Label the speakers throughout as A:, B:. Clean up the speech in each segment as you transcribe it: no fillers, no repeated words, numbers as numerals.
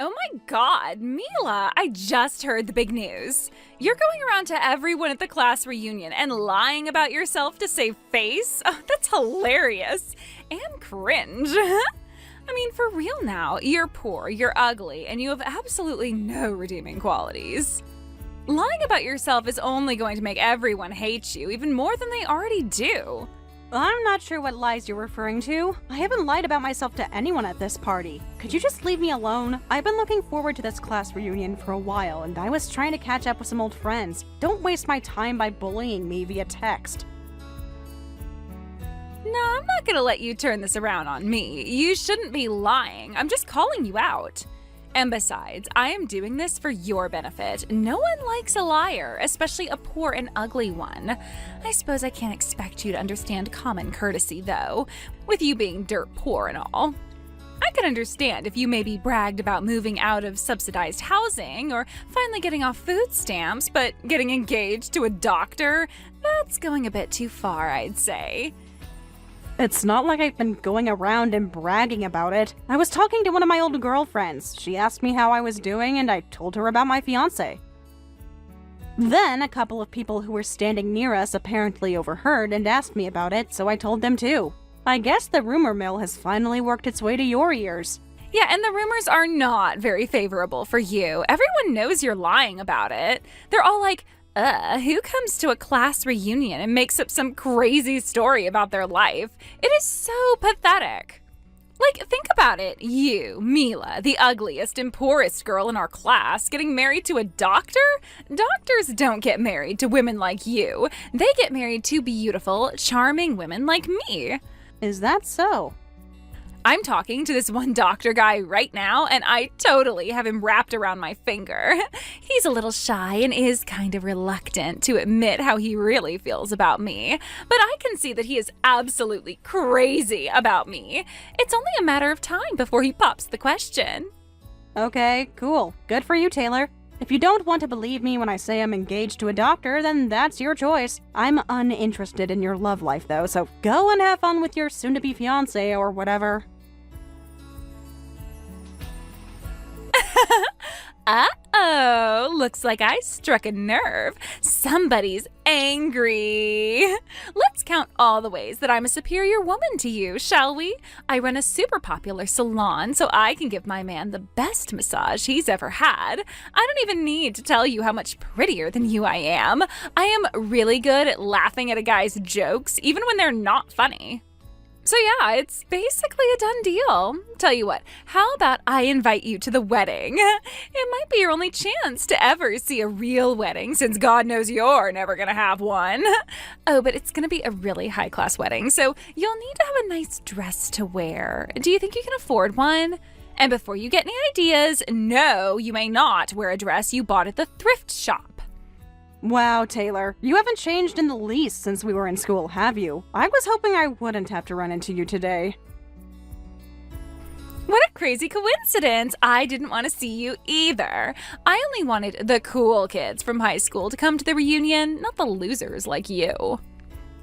A: Oh my God, Mila, I just heard the big news. You're going around to everyone at the class reunion and lying about yourself to save face? Oh, that's hilarious and cringe. I mean, for real now, you're poor, you're ugly, and you have absolutely no redeeming qualities. Lying about yourself is only going to make everyone hate you even more than they already do.
B: I'm not sure what lies you're referring to. I haven't lied about myself to anyone at this party. Could you just leave me alone? I've been looking forward to this class reunion for a while, and I was trying to catch up with some old friends. Don't waste my time by bullying me via text.
A: No, I'm not gonna let you turn this around on me. You shouldn't be lying. I'm just calling you out. And besides, I am doing this for your benefit. No one likes a liar, especially a poor and ugly one. I suppose I can't expect you to understand common courtesy, though, with you being dirt poor and all. I can understand if you maybe bragged about moving out of subsidized housing or finally getting off food stamps, but getting engaged to a doctor, that's going a bit too far, I'd say.
B: It's not like I've been going around and bragging about it. I was talking to one of my old girlfriends. She asked me how I was doing, and I told her about my fiancé. Then, a couple of people who were standing near us apparently overheard and asked me about it, so I told them too. I guess the rumor mill has finally worked its way to your ears.
A: Yeah, and the rumors are not very favorable for you. Everyone knows you're lying about it. They're all like, who comes to a class reunion and makes up some crazy story about their life? It is so pathetic. Like, think about it. You, Mila, the ugliest and poorest girl in our class, getting married to a doctor? Doctors don't get married to women like you. They get married to beautiful, charming women like me.
B: Is that so?
A: I'm talking to this one doctor guy right now, and I totally have him wrapped around my finger. He's a little shy and is kind of reluctant to admit how he really feels about me, but I can see that he is absolutely crazy about me. It's only a matter of time before he pops the question.
B: Okay, cool. Good for you, Taylor. If you don't want to believe me when I say I'm engaged to a doctor, then that's your choice. I'm uninterested in your love life, though, so go and have fun with your soon-to-be fiancé or whatever.
A: Uh-oh, looks like I struck a nerve. Somebody's angry. Let's count all the ways that I'm a superior woman to you, shall we? I run a super popular salon, so I can give my man the best massage he's ever had. I don't even need to tell you how much prettier than you I am. I am really good at laughing at a guy's jokes, even when they're not funny. So yeah, it's basically a done deal. Tell you what, how about I invite you to the wedding? It might be your only chance to ever see a real wedding, since God knows you're never gonna have one. Oh, but it's gonna be a really high-class wedding, so you'll need to have a nice dress to wear. Do you think you can afford one? And before you get any ideas, no, you may not wear a dress you bought at the thrift shop.
B: Wow, Taylor, you haven't changed in the least since we were in school, have you? I was hoping I wouldn't have to run into you today.
A: What a crazy coincidence! I didn't want to see you either. I only wanted the cool kids from high school to come to the reunion, not the losers like you.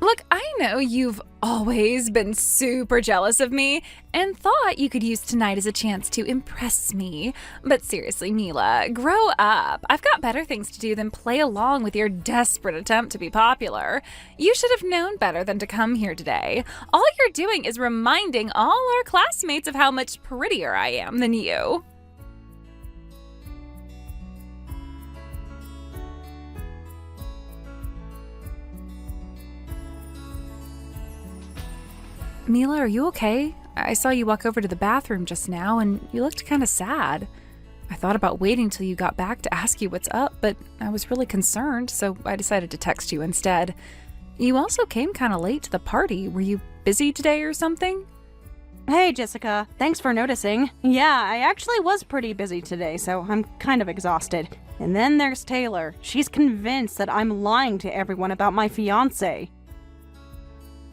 A: Look, I know you've always been super jealous of me and thought you could use tonight as a chance to impress me. But seriously, Mila, grow up. I've got better things to do than play along with your desperate attempt to be popular. You should have known better than to come here today. All you're doing is reminding all our classmates of how much prettier I am than you. Mila, are you okay? I saw you walk over to the bathroom just now, and you looked kind of sad. I thought about waiting till you got back to ask you what's up, but I was really concerned, so I decided to text you instead. You also came kind of late to the party. Were you busy today or something?
B: Hey, Jessica. Thanks for noticing. Yeah, I actually was pretty busy today, so I'm kind of exhausted. And then there's Taylor. She's convinced that I'm lying to everyone about my fiancé.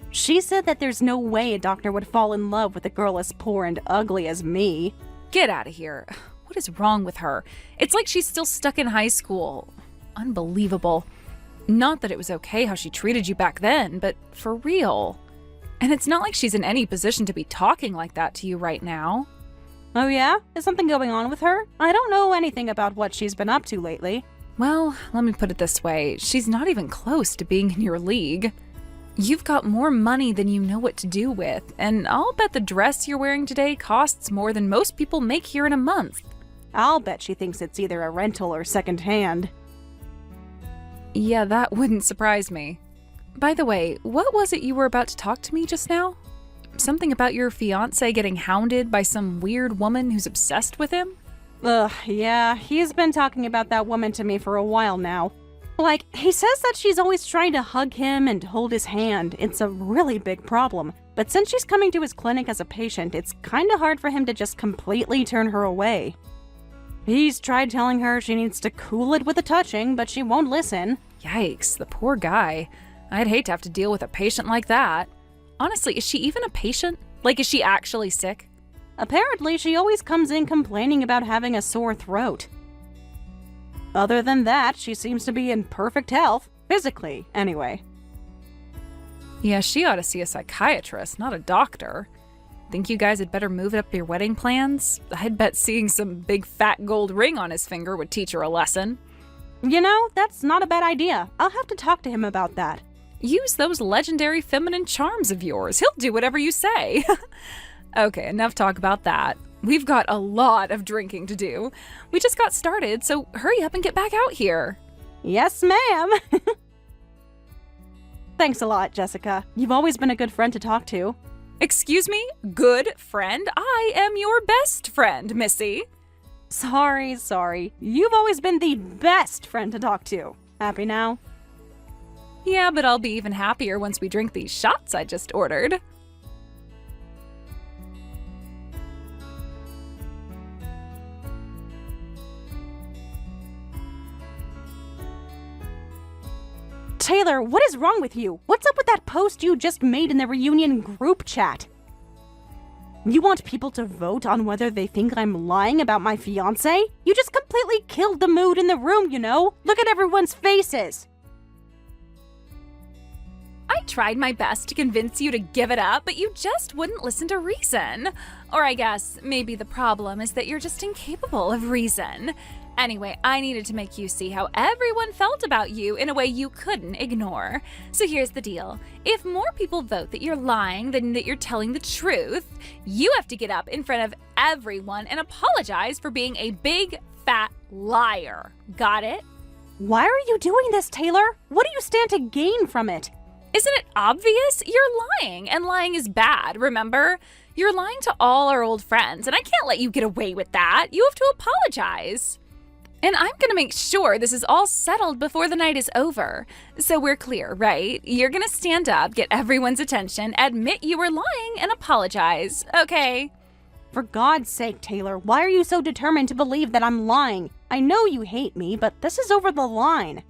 B: She said that there's no way a doctor would fall in love with a girl as poor and ugly as me.
A: Get out of here. What is wrong with her? It's like she's still stuck in high school. Unbelievable. Not that it was okay how she treated you back then, but for real. And it's not like she's in any position to be talking like that to you right now.
B: Oh yeah? Is something going on with her? I don't know anything about what she's been up to lately.
A: Well, let me put it this way. She's not even close to being in your league. You've got more money than you know what to do with, and I'll bet the dress you're wearing today costs more than most people make here in a month.
B: I'll bet she thinks it's either a rental or secondhand.
A: Yeah, that wouldn't surprise me. By the way, what was it you were about to talk to me just now? Something about your fiancé getting hounded by some weird woman who's obsessed with him?
B: Ugh, yeah, he's been talking about that woman to me for a while now. Like, he says that she's always trying to hug him and hold his hand. It's a really big problem. But since she's coming to his clinic as a patient, it's kinda hard for him to just completely turn her away. He's tried telling her she needs to cool it with the touching, but she won't listen.
A: Yikes, the poor guy. I'd hate to have to deal with a patient like that. Honestly, is she even a patient? Like, is she actually sick?
B: Apparently, she always comes in complaining about having a sore throat. Other than that, she seems to be in perfect health, physically, anyway.
A: Yeah, she ought to see a psychiatrist, not a doctor. Think you guys had better move up your wedding plans? I'd bet seeing some big fat gold ring on his finger would teach her a lesson.
B: You know, that's not a bad idea. I'll have to talk to him about that.
A: Use those legendary feminine charms of yours. He'll do whatever you say. Okay, enough talk about that. We've got a lot of drinking to do. We just got started, so hurry up and get back out here.
B: Yes, ma'am. Thanks a lot, Jessica. You've always been a good friend to talk to.
A: Excuse me? Good friend? I am your best friend, Missy.
B: Sorry. You've always been the best friend to talk to. Happy now?
A: Yeah, but I'll be even happier once we drink these shots I just ordered.
B: Taylor, what is wrong with you? What's up with that post you just made in the reunion group chat? You want people to vote on whether they think I'm lying about my fiancé? You just completely killed the mood in the room, you know? Look at everyone's faces.
A: I tried my best to convince you to give it up, but you just wouldn't listen to reason. Or I guess maybe the problem is that you're just incapable of reason. Anyway, I needed to make you see how everyone felt about you in a way you couldn't ignore. So here's the deal. If more people vote that you're lying than that you're telling the truth, you have to get up in front of everyone and apologize for being a big, fat liar. Got it?
B: Why are you doing this, Taylor? What do you stand to gain from it?
A: Isn't it obvious? You're lying, and lying is bad, remember? You're lying to all our old friends, and I can't let you get away with that. You have to apologize. And I'm gonna make sure this is all settled before the night is over. So we're clear, right? You're gonna stand up, get everyone's attention, admit you were lying, and apologize, okay?
B: For God's sake, Taylor, why are you so determined to believe that I'm lying? I know you hate me, but this is over the line.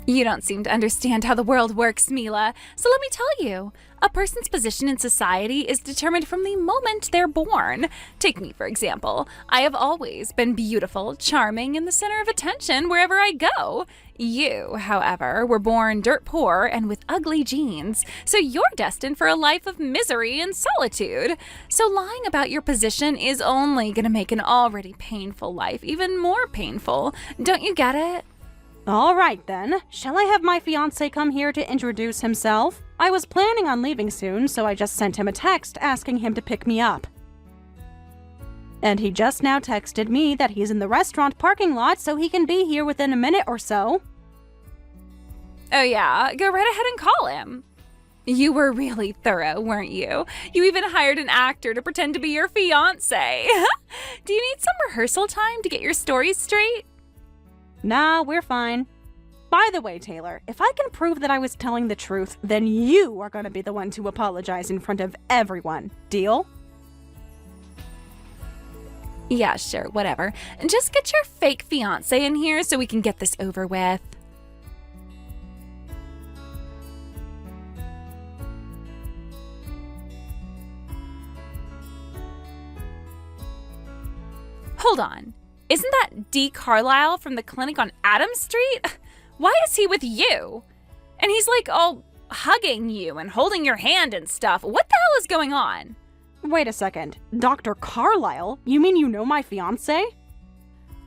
A: You don't seem to understand how the world works, Mila. So let me tell you, a person's position in society is determined from the moment they're born. Take me, for example. I have always been beautiful, charming, and the center of attention wherever I go. You, however, were born dirt poor and with ugly genes, so you're destined for a life of misery and solitude. So lying about your position is only going to make an already painful life even more painful. Don't you get it?
B: All right, then. Shall I have my fiancé come here to introduce himself? I was planning on leaving soon, so I just sent him a text asking him to pick me up. And he just now texted me that he's in the restaurant parking lot so he can be here within a minute or so.
A: Oh yeah, go right ahead and call him. You were really thorough, weren't you? You even hired an actor to pretend to be your fiancé. Do you need some rehearsal time to get your stories straight?
B: Nah, we're fine. By the way, Taylor, if I can prove that I was telling the truth, then you are going to be the one to apologize in front of everyone. Deal?
A: Yeah, sure, whatever. Just get your fake fiancé in here so we can get this over with. Hold on. Isn't that D. Carlisle from the clinic on Adams Street? Why is he with you? And he's like all hugging you and holding your hand and stuff. What the hell is going on?
B: Wait a second. Dr. Carlisle? You mean you know my fiancé?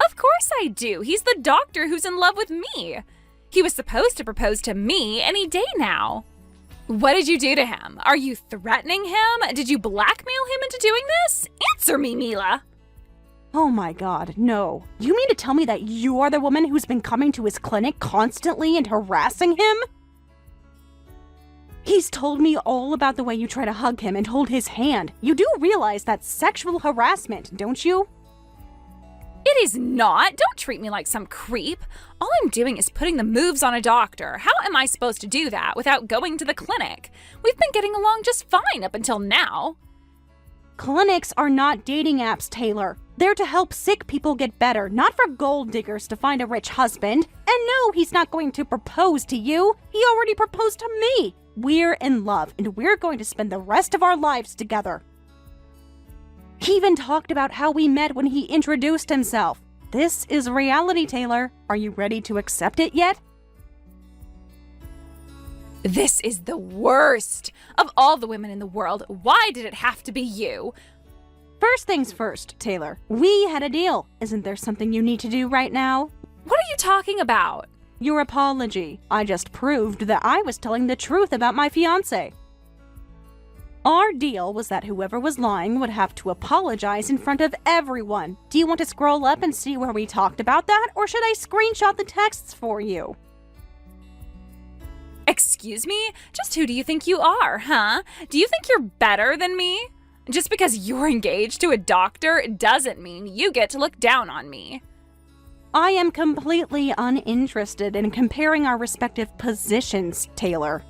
A: Of course I do. He's the doctor who's in love with me. He was supposed to propose to me any day now. What did you do to him? Are you threatening him? Did you blackmail him into doing this? Answer me, Mila.
B: Oh my god, no. You mean to tell me that you are the woman who's been coming to his clinic constantly and harassing him? He's told me all about the way you try to hug him and hold his hand. You do realize that's sexual harassment, don't you?
A: It is not. Don't treat me like some creep. All I'm doing is putting the moves on a doctor. How am I supposed to do that without going to the clinic? We've been getting along just fine up until now.
B: Clinics are not dating apps, Taylor. They're to help sick people get better, not for gold diggers to find a rich husband. And no, he's not going to propose to you. He already proposed to me. We're in love, and we're going to spend the rest of our lives together. He even talked about how we met when he introduced himself. This is reality, Taylor. Are you ready to accept it yet?
A: This is the worst. Of all the women in the world, why did it have to be you?
B: First things first, Taylor. We had a deal. Isn't there something you need to do right now?
A: What are you talking about?
B: Your apology. I just proved that I was telling the truth about my fiancé. Our deal was that whoever was lying would have to apologize in front of everyone. Do you want to scroll up and see where we talked about that, or should I screenshot the texts for you?
A: Excuse me? Just who do you think you are, huh? Do you think you're better than me? Just because you're engaged to a doctor doesn't mean you get to look down on me.
B: I am completely uninterested in comparing our respective positions, Taylor.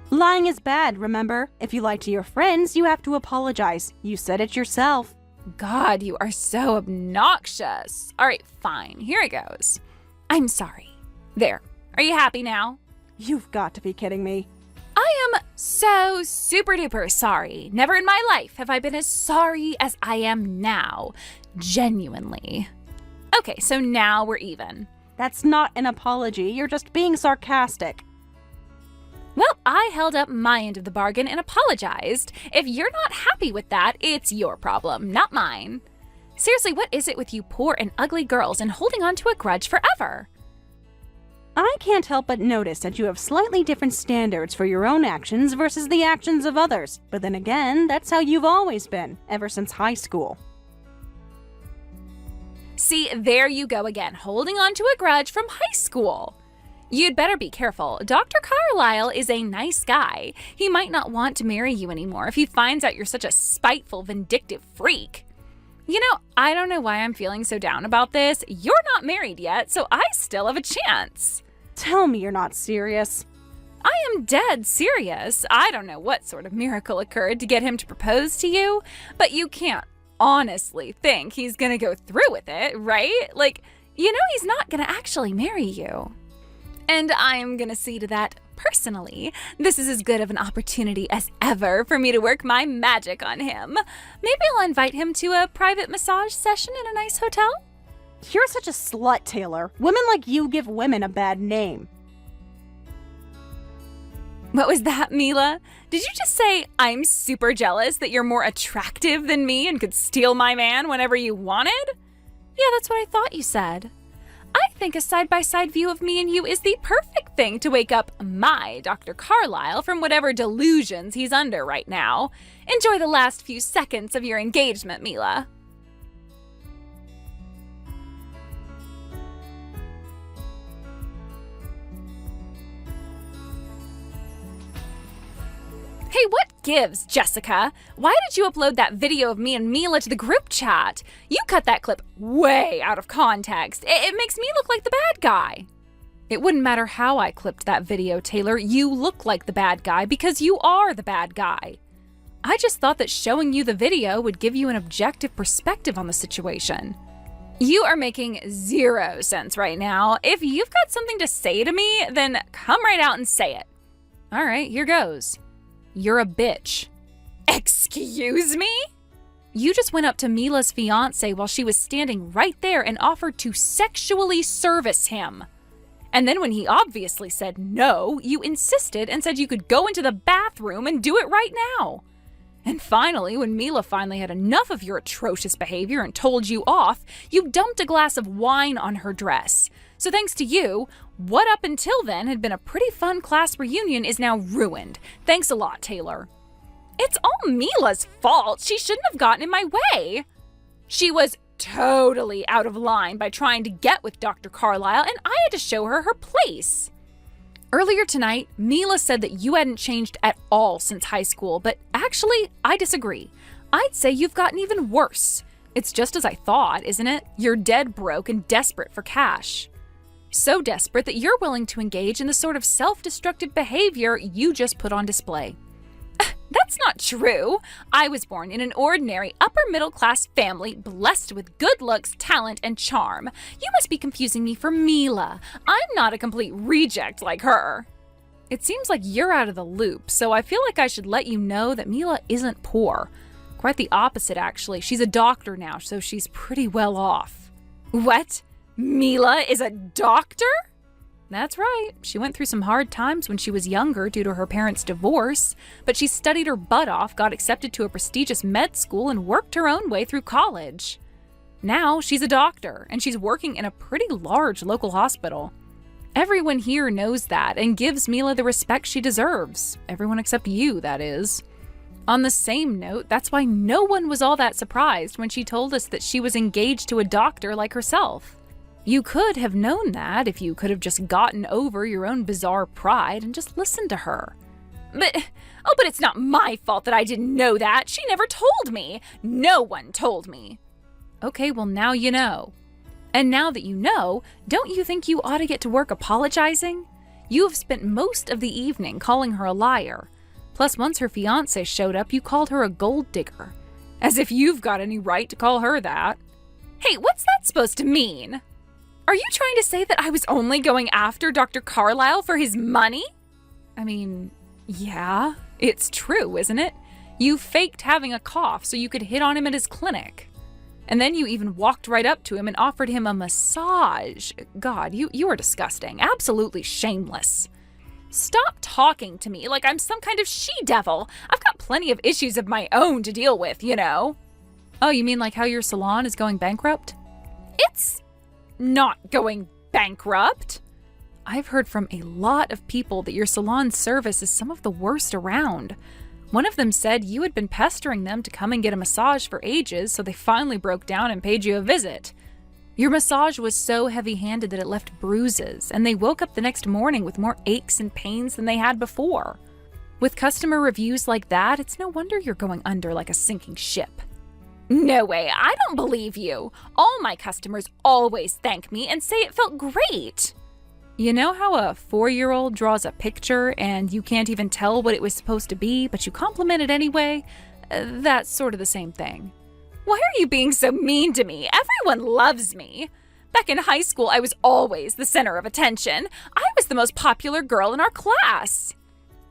B: Lying is bad, remember? If you lie to your friends, you have to apologize. You said it yourself.
A: God, you are so obnoxious. All right, fine. Here it goes. I'm sorry. There. Are you happy now?
B: You've got to be kidding me.
A: I am so super duper sorry. Never in my life have I been as sorry as I am now. Genuinely. Okay, so now we're even.
B: That's not an apology. You're just being sarcastic.
A: Well, I held up my end of the bargain and apologized. If you're not happy with that, it's your problem, not mine. Seriously, what is it with you poor and ugly girls and holding on to a grudge forever?
B: I can't help but notice that you have slightly different standards for your own actions versus the actions of others. But then again, that's how you've always been, ever since high school.
A: See, there you go again, holding on to a grudge from high school. You'd better be careful. Dr. Carlisle is a nice guy. He might not want to marry you anymore if he finds out you're such a spiteful, vindictive freak. You know, I don't know why I'm feeling so down about this. You're not married yet, so I still have a chance.
B: Tell me you're not serious.
A: I am dead serious. I don't know what sort of miracle occurred to get him to propose to you, but you can't honestly think he's gonna go through with it, right? Like, you know he's not gonna actually marry you. And I'm gonna see to that personally. This is as good of an opportunity as ever for me to work my magic on him. Maybe I'll invite him to a private massage session in a nice hotel?
B: You're such a slut, Taylor. Women like you give women a bad name.
A: What was that, Mila? Did you just say I'm super jealous that you're more attractive than me and could steal my man whenever you wanted? Yeah, that's what I thought you said. I think a side-by-side view of me and you is the perfect thing to wake up my Dr. Carlisle from whatever delusions he's under right now. Enjoy the last few seconds of your engagement, Mila. Hey, what gives, Jessica? Why did you upload that video of me and Mila to the group chat? You cut that clip way out of context. It makes me look like the bad guy. It wouldn't matter how I clipped that video, Taylor. You look like the bad guy because you are the bad guy. I just thought that showing you the video would give you an objective perspective on the situation. You are making zero sense right now. If you've got something to say to me, then come right out and say it. All right, here goes. You're a bitch. Excuse me? You just went up to Mila's fiance while she was standing right there and offered to sexually service him. And then when he obviously said no, you insisted and said you could go into the bathroom and do it right now. And finally, when Mila finally had enough of your atrocious behavior and told you off, you dumped a glass of wine on her dress. So thanks to you, what up until then had been a pretty fun class reunion is now ruined. Thanks a lot, Taylor. It's all Mila's fault. She shouldn't have gotten in my way. She was totally out of line by trying to get with Dr. Carlisle, and I had to show her her place. Earlier tonight, Mila said that you hadn't changed at all since high school, but actually, I disagree. I'd say you've gotten even worse. It's just as I thought, isn't it? You're dead broke and desperate for cash. So desperate that you're willing to engage in the sort of self-destructive behavior you just put on display. That's not true. I was born in an ordinary upper-middle-class family blessed with good looks, talent, and charm. You must be confusing me for Mila. I'm not a complete reject like her. It seems like you're out of the loop, so I feel like I should let you know that Mila isn't poor. Quite the opposite, actually. She's a doctor now, so she's pretty well off. What? Mila is a doctor? That's right. She went through some hard times when she was younger due to her parents' divorce, but she studied her butt off, got accepted to a prestigious med school, and worked her own way through college. Now she's a doctor, and she's working in a pretty large local hospital. Everyone here knows that and gives Mila the respect she deserves. Everyone except you, that is. On the same note, that's why no one was all that surprised when she told us that she was engaged to a doctor like herself. You could have known that if you could have just gotten over your own bizarre pride and just listened to her. But it's not my fault that I didn't know that. She never told me. No one told me. Okay, well now you know. And now that you know, don't you think you ought to get to work apologizing? You have spent most of the evening calling her a liar. Plus, once her fiancé showed up, you called her a gold digger. As if you've got any right to call her that. Hey, what's that supposed to mean? Are you trying to say that I was only going after Dr. Carlisle for his money? I mean, yeah, it's true, isn't it? You faked having a cough so you could hit on him at his clinic. And then you even walked right up to him and offered him a massage. God, you are disgusting. Absolutely shameless. Stop talking to me like I'm some kind of she-devil. I've got plenty of issues of my own to deal with, you know. Oh, you mean like how your salon is going bankrupt? It's not going bankrupt. I've heard from a lot of people that your salon service is some of the worst around. One of them said you had been pestering them to come and get a massage for ages, so they finally broke down and paid you a visit. Your massage was so heavy-handed that it left bruises, and they woke up the next morning with more aches and pains than they had before. With customer reviews like that, it's no wonder you're going under like a sinking ship. No way, I don't believe you. All my customers always thank me and say it felt great. You know how a 4-year-old draws a picture and you can't even tell what it was supposed to be, but you compliment it anyway? That's sort of the same thing. Why are you being so mean to me? Everyone loves me. Back in high school, I was always the center of attention. I was the most popular girl in our class.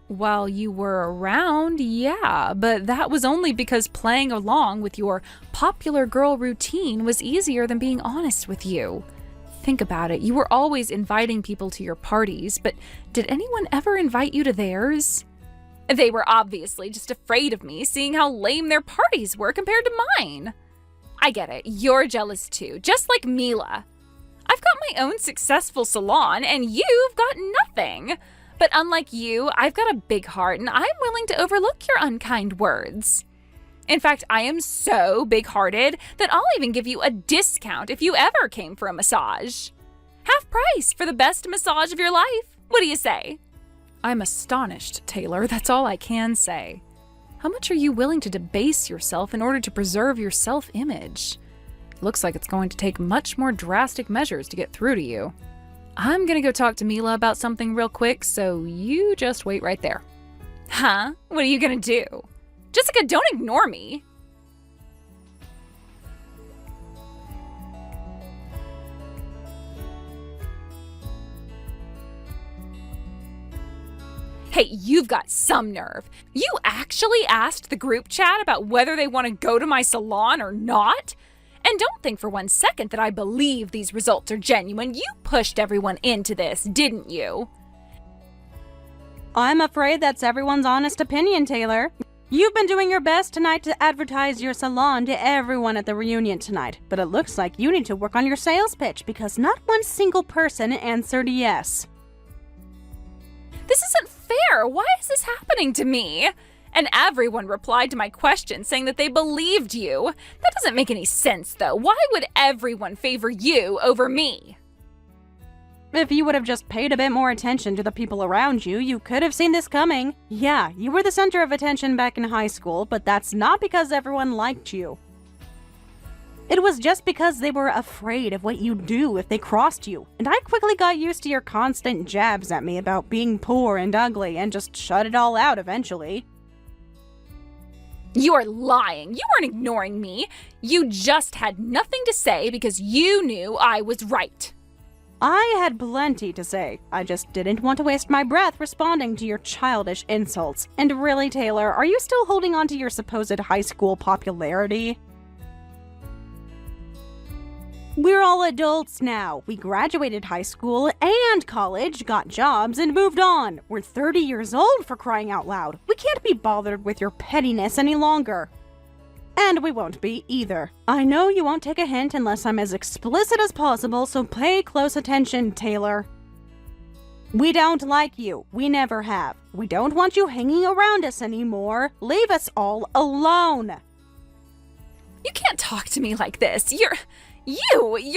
A: While you were around, yeah, but that was only because playing along with your popular girl routine was easier than being honest with you. Think about it. You were always inviting people to your parties, but did anyone ever invite you to theirs? They were obviously just afraid of me, seeing how lame their parties were compared to mine. I get it. You're jealous too, just like Mila. I've got my own successful salon, and you've got nothing. But unlike you, I've got a big heart, and I'm willing to overlook your unkind words. In fact, I am so big-hearted that I'll even give you a discount if you ever came for a massage. Half price for the best massage of your life. What do you say? I'm astonished, Taylor. That's all I can say. How much are you willing to debase yourself in order to preserve your self-image? Looks like it's going to take much more drastic measures to get through to you. I'm gonna go talk to Mila about something real quick, so you just wait right there. Huh? What are you gonna do? Jessica, don't ignore me. Hey, you've got some nerve. You actually asked the group chat about whether they want to go to my salon or not? And don't think for 1 second that I believe these results are genuine. You pushed everyone into this, didn't you?
B: I'm afraid that's everyone's honest opinion, Taylor. You've been doing your best tonight to advertise your salon to everyone at the reunion tonight, but it looks like you need to work on your sales pitch because not one single person answered yes.
A: This isn't fair. Why is this happening to me? And everyone replied to my question saying that they believed you. That doesn't make any sense, though. Why would everyone favor you over me?
B: If you would have just paid a bit more attention to the people around you, you could have seen this coming. Yeah, you were the center of attention back in high school, but that's not because everyone liked you. It was just because they were afraid of what you'd do if they crossed you, and I quickly got used to your constant jabs at me about being poor and ugly and just shut it all out eventually.
A: You are lying. You weren't ignoring me. You just had nothing to say because you knew I was right.
B: I had plenty to say. I just didn't want to waste my breath responding to your childish insults. And really, Taylor, are you still holding on to your supposed high school popularity? We're all adults now. We graduated high school and college, got jobs, and moved on. We're 30 years old, for crying out loud. We can't be bothered with your pettiness any longer. And we won't be either. I know you won't take a hint unless I'm as explicit as possible, so pay close attention, Taylor. We don't like you. We never have. We don't want you hanging around us anymore. Leave us all alone.
A: You can't talk to me like this. You're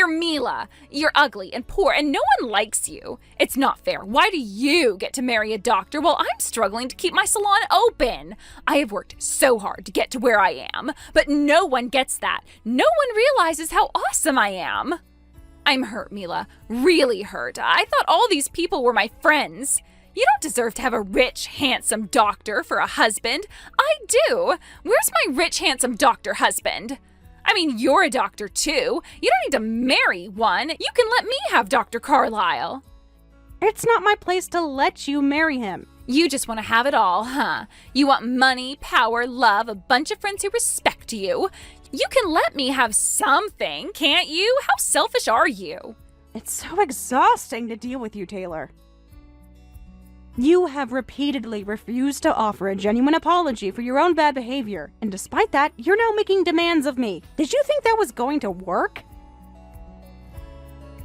A: Mila. You're ugly and poor, and no one likes you. It's not fair. Why do you get to marry a doctor while I'm struggling to keep my salon open? I have worked so hard to get to where I am, but no one gets that. No one realizes how awesome I am. I'm hurt, Mila. Really hurt. I thought all these people were my friends. You don't deserve to have a rich, handsome doctor for a husband. I do. Where's my rich, handsome doctor husband? I mean, you're a doctor too. You don't need to marry one. You can let me have Dr. Carlisle.
B: It's not my place to let you marry him.
A: You just want to have it all, huh? You want money, power, love, a bunch of friends who respect you. You can let me have something, can't you? How selfish are you?
B: It's so exhausting to deal with you, Taylor. You have repeatedly refused to offer a genuine apology for your own bad behavior, and despite that, you're now making demands of me. Did you think that was going to work?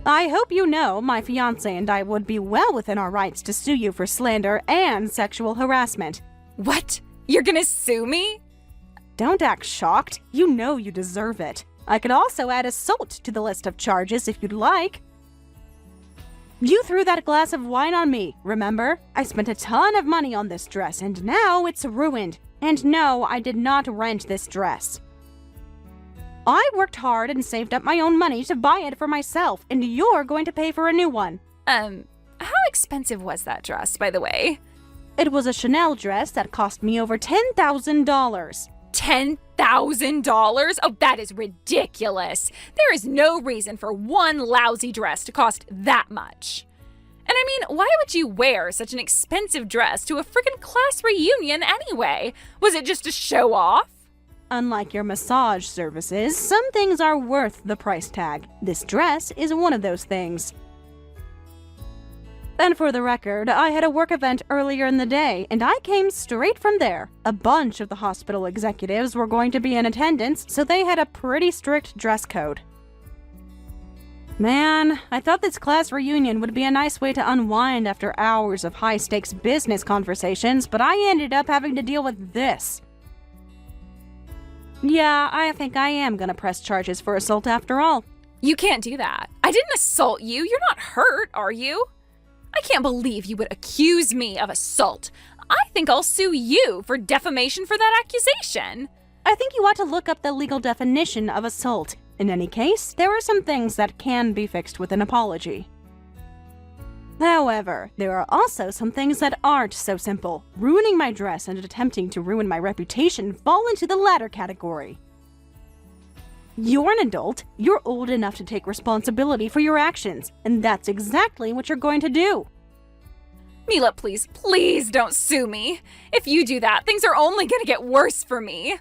B: I hope you know my fiancé and I would be well within our rights to sue you for slander and sexual harassment.
A: What? You're gonna sue me?
B: Don't act shocked. You know you deserve it. I could also add assault to the list of charges if you'd like. You threw that glass of wine on me, remember? I spent a ton of money on this dress, and now it's ruined. And no, I did not rent this dress. I worked hard and saved up my own money to buy it for myself, and you're going to pay for a new one.
A: How expensive was that dress, by the way?
B: It was a Chanel dress that cost me over $10,000.
A: $10,000? Oh, that is ridiculous. There is no reason for one lousy dress to cost that much. And I mean, why would you wear such an expensive dress to a freaking class reunion anyway? Was it just to show off?
B: Unlike your massage services, some things are worth the price tag. This dress is one of those things. And for the record, I had a work event earlier in the day, and I came straight from there. A bunch of the hospital executives were going to be in attendance, so they had a pretty strict dress code. Man, I thought this class reunion would be a nice way to unwind after hours of high-stakes business conversations, but I ended up having to deal with this. Yeah, I think I am gonna press charges for assault after all.
A: You can't do that. I didn't assault you. You're not hurt, are you? I can't believe you would accuse me of assault. I think I'll sue you for defamation for that accusation.
B: I think you ought to look up the legal definition of assault. In any case, there are some things that can be fixed with an apology. However, there are also some things that aren't so simple. Ruining my dress and attempting to ruin my reputation fall into the latter category. You're an adult, you're old enough to take responsibility for your actions, and that's exactly what you're going to do.
A: Mila, please don't sue me. If you do that, things are only gonna get worse for me.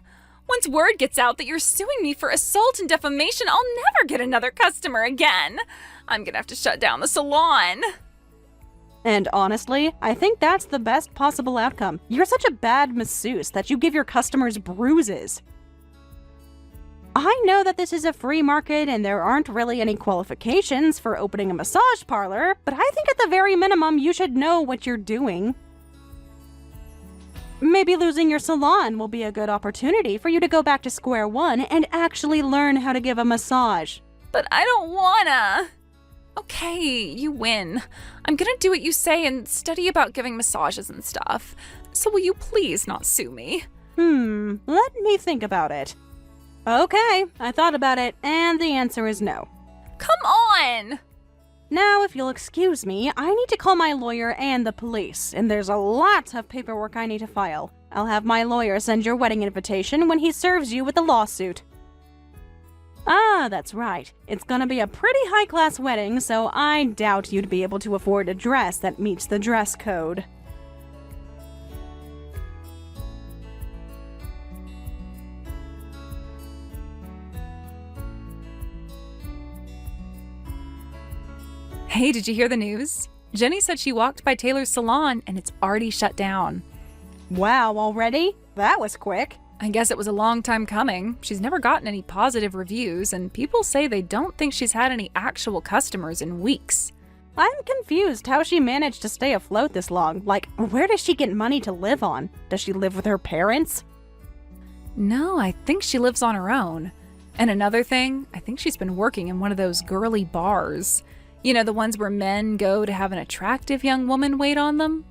A: Once word gets out that you're suing me for assault and defamation, I'll never get another customer again. I'm gonna have to shut down the salon.
B: And honestly, I think that's the best possible outcome. You're such a bad masseuse that you give your customers bruises. I know that this is a free market and there aren't really any qualifications for opening a massage parlor, but I think at the very minimum you should know what you're doing. Maybe losing your salon will be a good opportunity for you to go back to square one and actually learn how to give a massage.
A: But I don't wanna. Okay, you win. I'm gonna do what you say and study about giving massages and stuff. So will you please not sue me?
B: Let me think about it. Okay, I thought about it, and the answer is no.
A: Come on!
B: Now, if you'll excuse me, I need to call my lawyer and the police, and there's a lot of paperwork I need to file. I'll have my lawyer send your wedding invitation when he serves you with the lawsuit. Ah, that's right. It's gonna be a pretty high-class wedding, so I doubt you'd be able to afford a dress that meets the dress code.
A: Hey, did you hear the news? Jenny said she walked by Taylor's salon and it's already shut down.
B: Wow, already? That was quick.
A: I guess it was a long time coming. She's never gotten any positive reviews, and people say they don't think she's had any actual customers in weeks.
B: I'm confused how she managed to stay afloat this long. Like, where does she get money to live on? Does she live with her parents?
A: No, I think she lives on her own. And another thing, I think she's been working in one of those girly bars. You know, the ones where men go to have an attractive young woman wait on them?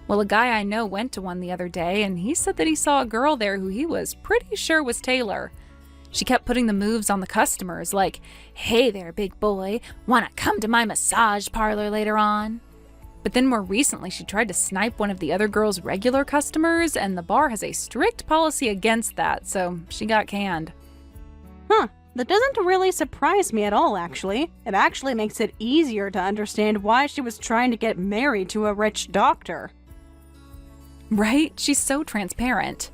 A: Well, a guy I know went to one the other day, and he said that he saw a girl there who he was pretty sure was Taylor. She kept putting the moves on the customers, like, "Hey there, big boy, wanna come to my massage parlor later on?" But then more recently, she tried to snipe one of the other girl's regular customers, and the bar has a strict policy against that, so she got canned.
B: Huh. That doesn't really surprise me at all, actually. It actually makes it easier to understand why she was trying to get married to a rich doctor.
A: Right? She's so transparent.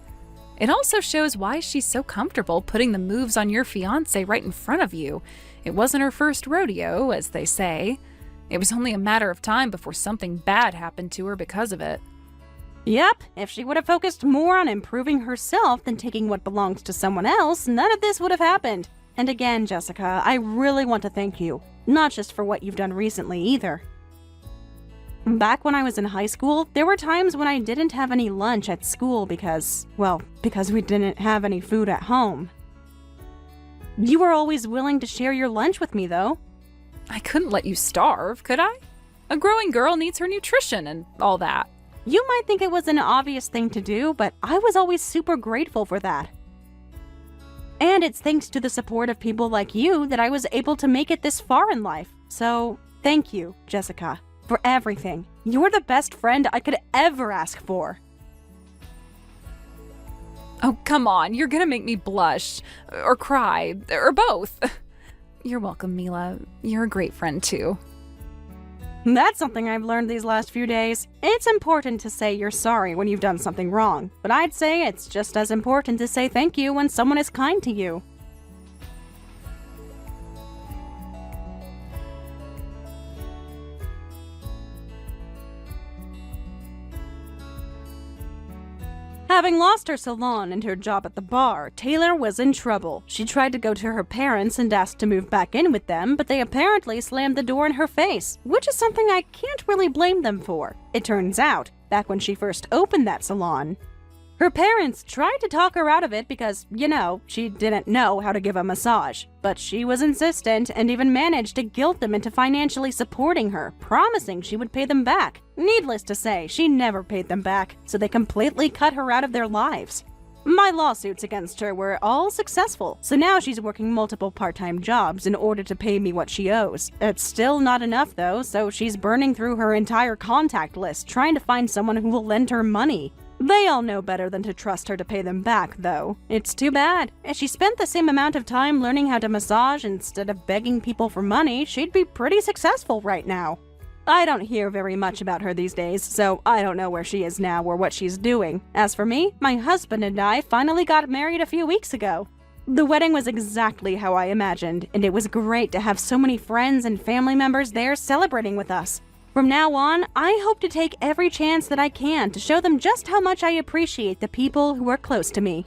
A: It also shows why she's so comfortable putting the moves on your fiancé right in front of you. It wasn't her first rodeo, as they say. It was only a matter of time before something bad happened to her because of it.
B: Yep, if she would have focused more on improving herself than taking what belongs to someone else, none of this would have happened. And again, Jessica, I really want to thank you. Not just for what you've done recently either. Back when I was in high school, there were times when I didn't have any lunch at school because we didn't have any food at home. You were always willing to share your lunch with me, though.
A: I couldn't let you starve, could I? A growing girl needs her nutrition and all that.
B: You might think it was an obvious thing to do, but I was always super grateful for that. And it's thanks to the support of people like you that I was able to make it this far in life. So, thank you, Jessica, for everything. You're the best friend I could ever ask for.
A: Oh, come on, you're gonna make me blush, or cry, or both. You're welcome, Mila. You're a great friend, too.
B: That's something I've learned these last few days. It's important to say you're sorry when you've done something wrong, but I'd say it's just as important to say thank you when someone is kind to you. Having lost her salon and her job at the bar, Taylor was in trouble. She tried to go to her parents and asked to move back in with them, but they apparently slammed the door in her face, which is something I can't really blame them for. It turns out, back when she first opened that salon, her parents tried to talk her out of it because, she didn't know how to give a massage. But she was insistent and even managed to guilt them into financially supporting her, promising she would pay them back. Needless to say, she never paid them back, so they completely cut her out of their lives. My lawsuits against her were all successful, so now she's working multiple part-time jobs in order to pay me what she owes. It's still not enough though, so she's burning through her entire contact list trying to find someone who will lend her money. They all know better than to trust her to pay them back, though. It's too bad. If she spent the same amount of time learning how to massage instead of begging people for money, she'd be pretty successful right now. I don't hear very much about her these days, so I don't know where she is now or what she's doing. As for me, my husband and I finally got married a few weeks ago. The wedding was exactly how I imagined, and it was great to have so many friends and family members there celebrating with us. From now on, I hope to take every chance that I can to show them just how much I appreciate the people who are close to me.